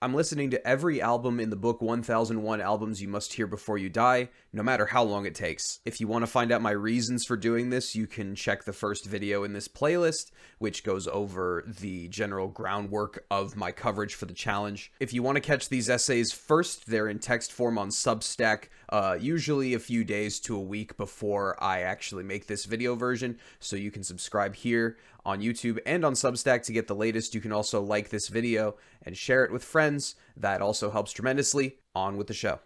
I'm listening to every album in the book 1001 Albums You Must Hear Before You Die, no matter how long it takes. If you want to find out my reasons for doing this, you can check the first video in this playlist, which goes over the general groundwork of my coverage for the challenge. If you want to catch these essays first, they're in text form on Substack, usually a few days to a week before I actually make this video version, so you can subscribe here on YouTube and on Substack to get the latest. You can also like this video and share it with friends. That also helps tremendously. On with the show.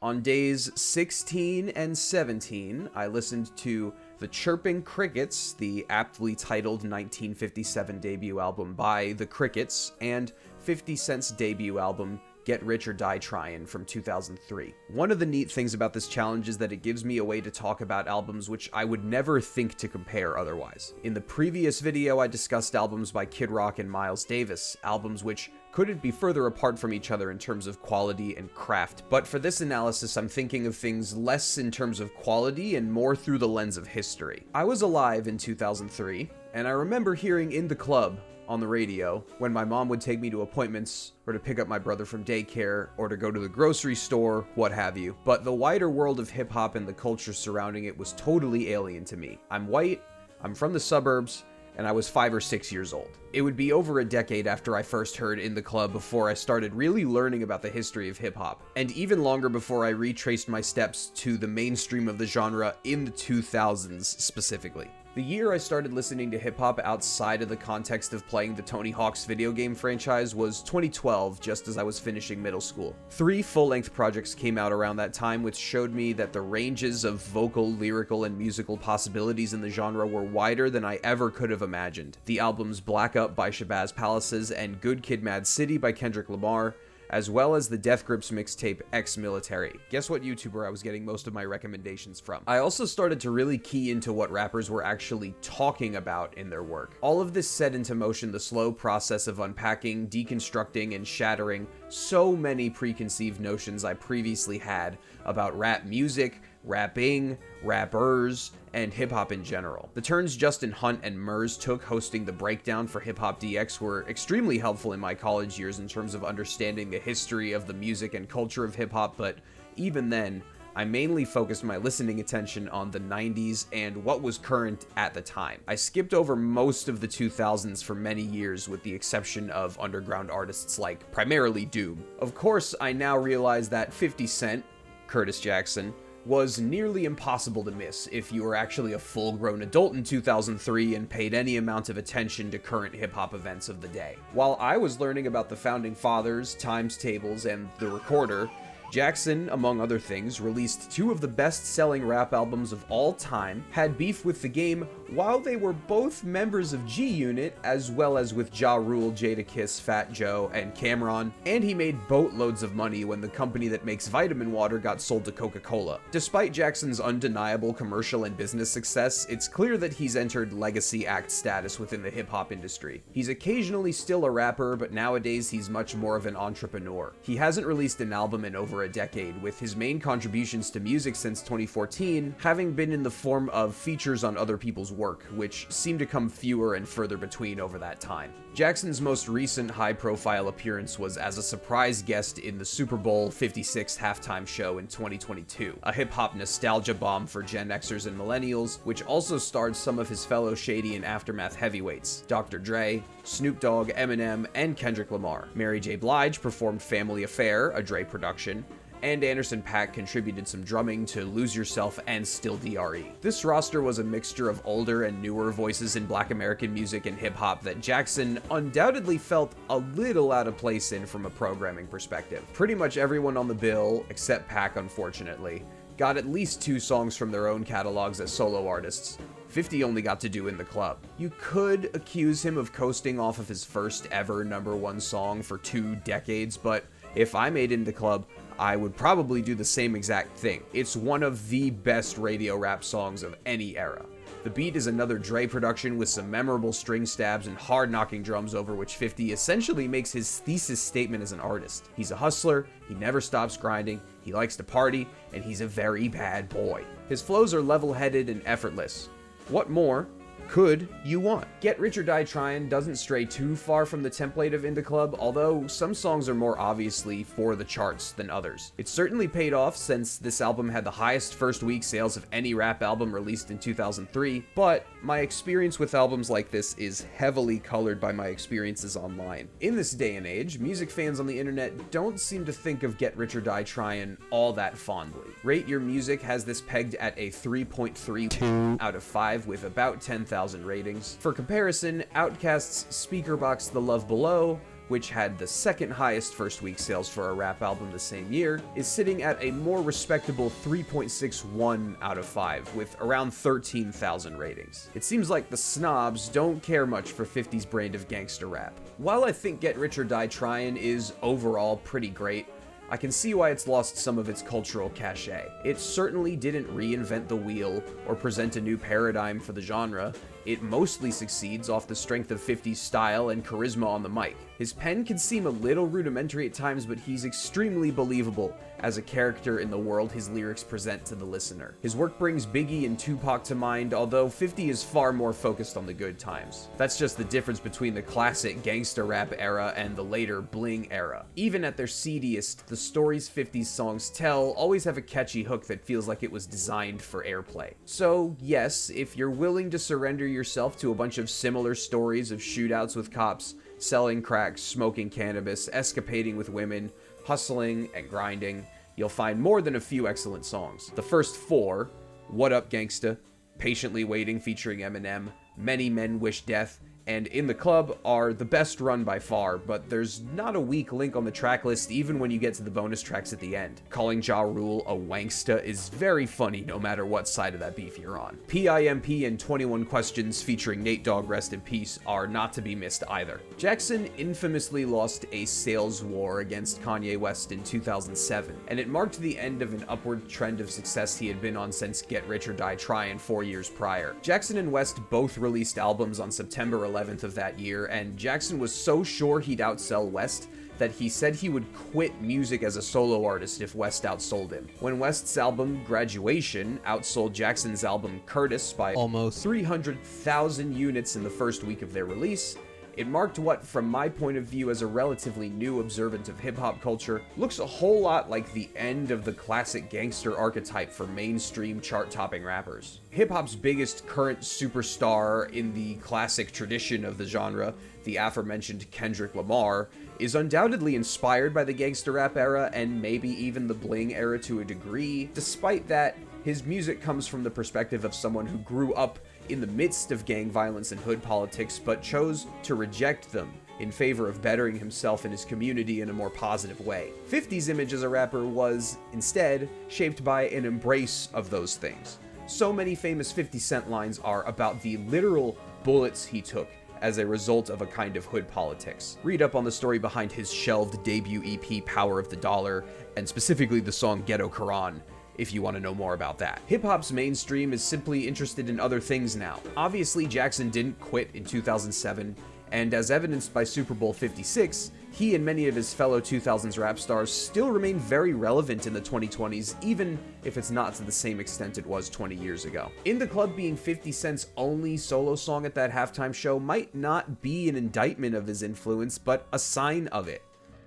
On days 16 and 17, I listened to the Chirping Crickets, the aptly titled 1957 debut album by the Crickets, and 50 Cent's debut album, Get Rich or Die Tryin' from 2003. One of the neat things about this challenge is that it gives me a way to talk about albums which I would never think to compare otherwise. In the previous video, I discussed albums by Kid Rock and Miles Davis, albums which couldn't be further apart from each other in terms of quality and craft. But for this analysis, I'm thinking of things less in terms of quality and more through the lens of history. I was alive in 2003, and I remember hearing In the Club on the radio when my mom would take me to appointments or to pick up my brother from daycare or to go to the grocery store, what have you. But the wider world of hip-hop and the culture surrounding it was totally alien to me. I'm white, I'm from the suburbs, and I was 5 or 6 years old. It would be over a decade after I first heard In the Club before I started really learning about the history of hip-hop, and even longer before I retraced my steps to the mainstream of the genre in the 2000s specifically. The year I started listening to hip-hop outside of the context of playing the Tony Hawk's video game franchise was 2012, just as I was finishing middle school. 3 full-length projects came out around that time, which showed me that the ranges of vocal, lyrical, and musical possibilities in the genre were wider than I ever could have imagined. The albums Black Up by Shabazz Palaces and Good Kid Mad City by Kendrick Lamar, as well as the Death Grips mixtape Ex-Military. Guess what YouTuber I was getting most of my recommendations from? I also started to really key into what rappers were actually talking about in their work. All of this set into motion the slow process of unpacking, deconstructing, and shattering so many preconceived notions I previously had about rap music, rapping, rappers, and hip-hop in general. The turns Justin Hunt and Murs took hosting the Breakdown for Hip Hop DX were extremely helpful in my college years in terms of understanding the history of the music and culture of hip-hop, but even then, I mainly focused my listening attention on the 90s and what was current at the time. I skipped over most of the 2000s for many years with the exception of underground artists like primarily Doom. Of course, I now realize that 50 Cent, Curtis Jackson, was nearly impossible to miss if you were actually a full-grown adult in 2003 and paid any amount of attention to current hip-hop events of the day. While I was learning about the Founding Fathers, times tables, and the Recorder, Jackson, among other things, released 2 of the best-selling rap albums of all time, had beef with the game while they were both members of G-Unit, as well as with Ja Rule, Jadakiss, Fat Joe, and Cam'ron, and he made boatloads of money when the company that makes vitamin water got sold to Coca-Cola. Despite Jackson's undeniable commercial and business success, it's clear that he's entered legacy act status within the hip-hop industry. He's occasionally still a rapper, but nowadays he's much more of an entrepreneur. He hasn't released an album in over a decade, with his main contributions to music since 2014 having been in the form of features on other people's work, which seem to come fewer and further between over that time. Jackson's most recent high-profile appearance was as a surprise guest in the Super Bowl 56 halftime show in 2022, a hip-hop nostalgia bomb for Gen Xers and Millennials, which also starred some of his fellow Shady and Aftermath heavyweights, Dr. Dre, Snoop Dogg, Eminem, and Kendrick Lamar. Mary J. Blige performed Family Affair, a Dre production, and Anderson .Paak contributed some drumming to Lose Yourself and Still DRE. This roster was a mixture of older and newer voices in Black American music and hip-hop that Jackson undoubtedly felt a little out of place in from a programming perspective. Pretty much everyone on the bill, except Paak unfortunately, got at least 2 songs from their own catalogs as solo artists. 50 only got to do In the Club. You could accuse him of coasting off of his first ever #1 song for 2 decades, but if I made In the Club, I would probably do the same exact thing. It's one of the best radio rap songs of any era. The beat is another Dre production with some memorable string stabs and hard-knocking drums over which 50 essentially makes his thesis statement as an artist. He's a hustler, he never stops grinding, he likes to party, and he's a very bad boy. His flows are level-headed and effortless. What more, could you want? Get Rich or Die Tryin' doesn't stray too far from the template of Indie Club, although some songs are more obviously for the charts than others. It certainly paid off since this album had the highest first week sales of any rap album released in 2003, but my experience with albums like this is heavily colored by my experiences online. In this day and age, music fans on the internet don't seem to think of Get Rich or Die Tryin' all that fondly. Rate Your Music has this pegged at a 3.32 out of 5 with about 10,000 ratings. For comparison, Outkast's Speakerboxx The Love Below, which had the second highest first week sales for a rap album the same year, is sitting at a more respectable 3.61 out of 5 with around 13,000 ratings. It seems like the snobs don't care much for 50's brand of gangster rap. While I think Get Rich or Die Tryin' is overall pretty great, I can see why it's lost some of its cultural cachet. It certainly didn't reinvent the wheel or present a new paradigm for the genre. It mostly succeeds off the strength of 50's style and charisma on the mic. His pen can seem a little rudimentary at times, but he's extremely believable as a character in the world his lyrics present to the listener. His work brings Biggie and Tupac to mind, although 50 is far more focused on the good times. That's just the difference between the classic gangster rap era and the later bling era. Even at their seediest, the stories 50's songs tell always have a catchy hook that feels like it was designed for airplay. So yes, if you're willing to surrender yourself to a bunch of similar stories of shootouts with cops, selling crack, smoking cannabis, escapading with women, hustling and grinding, you'll find more than a few excellent songs. The first four, What Up Gangsta, Patiently Waiting featuring Eminem, Many Men Wish Death, and In the Club are the best run by far, but there's not a weak link on the track list even when you get to the bonus tracks at the end. Calling Ja Rule a wanksta is very funny no matter what side of that beef you're on. PIMP and 21 Questions featuring Nate Dogg Rest in Peace are not to be missed either. Jackson infamously lost a sales war against Kanye West in 2007, and it marked the end of an upward trend of success he had been on since Get Rich or Die Tryin' 4 years prior. Jackson and West both released albums on September 11th of that year, and Jackson was so sure he'd outsell West that he said he would quit music as a solo artist if West outsold him. When West's album Graduation outsold Jackson's album Curtis by almost 300,000 units in the first week of their release, it marked what, from my point of view as a relatively new observant of hip-hop culture, looks a whole lot like the end of the classic gangster archetype for mainstream chart-topping rappers. Hip-hop's biggest current superstar in the classic tradition of the genre, the aforementioned Kendrick Lamar, is undoubtedly inspired by the gangster rap era and maybe even the bling era to a degree. Despite that, his music comes from the perspective of someone who grew up in the midst of gang violence and hood politics, but chose to reject them in favor of bettering himself and his community in a more positive way. 50's image as a rapper was, instead, shaped by an embrace of those things. So many famous 50 Cent lines are about the literal bullets he took as a result of a kind of hood politics. Read up on the story behind his shelved debut EP Power of the Dollar, and specifically the song Ghetto Quran, if you want to know more about that. Hip-hop's mainstream is simply interested in other things now. Obviously, Jackson didn't quit in 2007, and as evidenced by Super Bowl 56, he and many of his fellow 2000s rap stars still remain very relevant in the 2020s, even if it's not to the same extent it was 20 years ago. In the Club being 50 Cent's only solo song at that halftime show might not be an indictment of his influence, but a sign of it.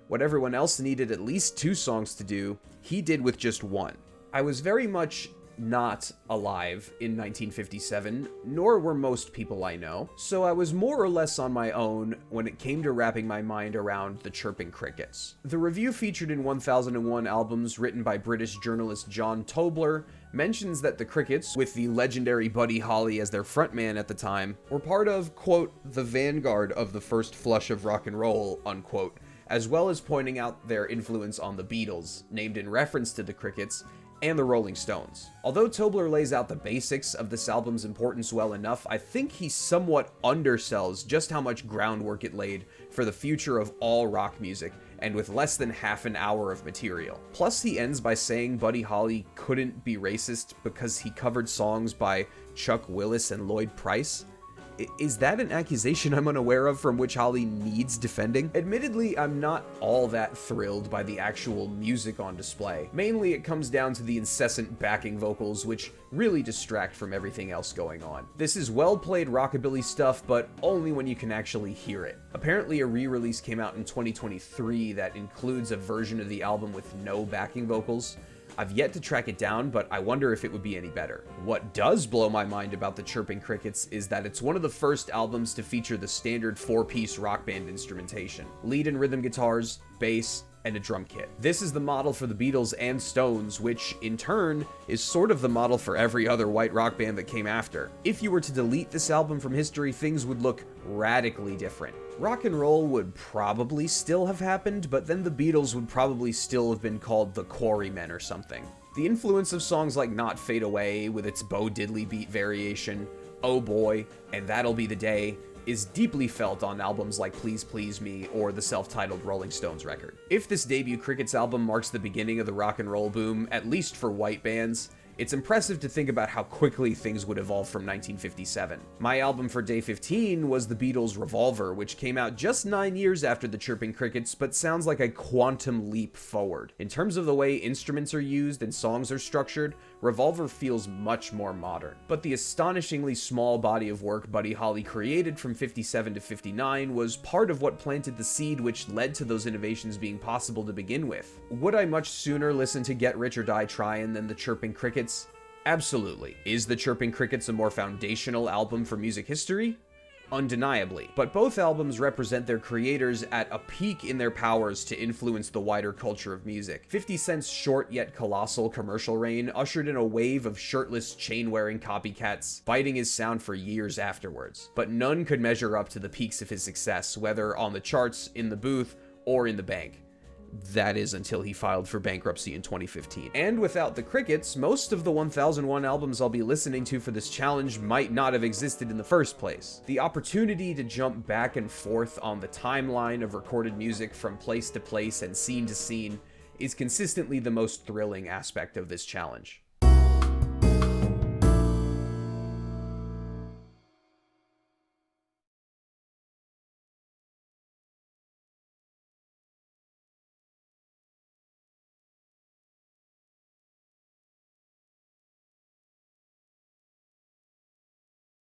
What everyone else needed at least 2 songs to do, he did with just 1. I was very much not alive in 1957, nor were most people I know, so I was more or less on my own when it came to wrapping my mind around the Chirping Crickets. The review featured in 1001 Albums, written by British journalist John Tobler, mentions that the Crickets, with the legendary Buddy Holly as their frontman at the time, were part of, quote, the vanguard of the first flush of rock and roll, unquote, as well as pointing out their influence on the Beatles, named in reference to the Crickets, and the Rolling Stones. Although Tobler lays out the basics of this album's importance well enough, I think he somewhat undersells just how much groundwork it laid for the future of all rock music, and with less than half an hour of material. Plus, he ends by saying Buddy Holly couldn't be racist because he covered songs by Chuck Willis and Lloyd Price. Is that an accusation I'm unaware of from which Holly needs defending? Admittedly, I'm not all that thrilled by the actual music on display. Mainly, it comes down to the incessant backing vocals, which really distract from everything else going on. This is well-played rockabilly stuff, but only when you can actually hear it. Apparently, a re-release came out in 2023 that includes a version of the album with no backing vocals. I've yet to track it down, but I wonder if it would be any better. What does blow my mind about the Chirping Crickets is that it's one of the first albums to feature the standard 4-piece rock band instrumentation: lead and rhythm guitars, bass, and a drum kit. This is the model for the Beatles and Stones, which in turn is sort of the model for every other white rock band that came after. If you were to delete this album from history, things would look radically different. Rock and roll would probably still have happened, but then the Beatles would probably still have been called the Quarrymen or something. The influence of songs like Not Fade Away, with its Bo Diddley beat variation, Oh Boy, and That'll Be the Day, is deeply felt on albums like Please Please Me or the self-titled Rolling Stones record. If this debut Crickets album marks the beginning of the rock and roll boom, at least for white bands, it's impressive to think about how quickly things would evolve from 1957. My album for day 15 was the Beatles' Revolver, which came out just 9 years after the Chirping Crickets, but sounds like a quantum leap forward. In terms of the way instruments are used and songs are structured, Revolver feels much more modern. But the astonishingly small body of work Buddy Holly created from 57 to 59 was part of what planted the seed which led to those innovations being possible to begin with. Would I much sooner listen to Get Rich or Die Tryin' than the Chirping Crickets? Absolutely. Is the Chirping Crickets a more foundational album for music history? Undeniably. But both albums represent their creators at a peak in their powers to influence the wider culture of music. 50 Cent's short yet colossal commercial reign ushered in a wave of shirtless, chain-wearing copycats, biting his sound for years afterwards. But none could measure up to the peaks of his success, whether on the charts, in the booth, or in the bank. That is until he filed for bankruptcy in 2015. And without the Crickets, most of the 1001 albums I'll be listening to for this challenge might not have existed in the first place. The opportunity to jump back and forth on the timeline of recorded music from place to place and scene to scene is consistently the most thrilling aspect of this challenge.